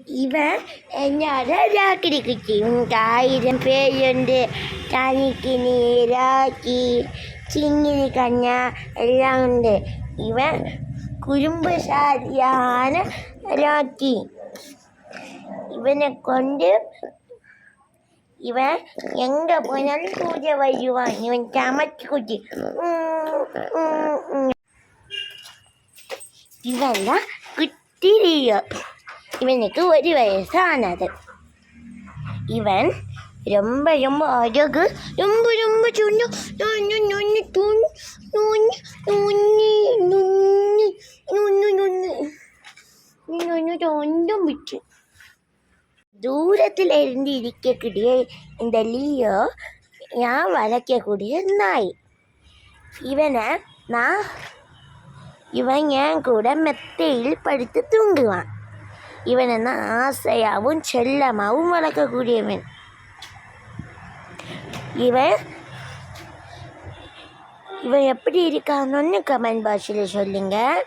இவன் என்னோட ராக்கடி குச்சி. உங்க 1000 பேருண்டு தனிக்கு நீராக்கி சிங்கிரி கண்ணா எல்லாம் உண்டு. இவன் குறும்புசாலியான ராக்கி. இவனை கொண்டு இவன் எங்க போனாலும் பூஜை வருவான். இவன் சமைச்சு குச்சி. இவன் தான் குட்டி லியோ. இவனுக்கு 1 வயசானது. இவன் ரொம்ப ரொம்ப அழகு, ரொம்ப ரொம்ப சொன்ன தூரத்தில் இருந்து இருக்கக்கூடிய இந்த லியோ நான் வளர்க்கக்கூடிய நாய். இவன் என் கூட மெத்தையில் படுத்து தூங்குவான். இவனை நான் ஆசையாகவும் செல்லமாகவும் வளர்க்கக்கூடியவன். இவன் எப்படி இருக்கான்னு கமெண்ட் பாக்ஸில் சொல்லுங்கள்.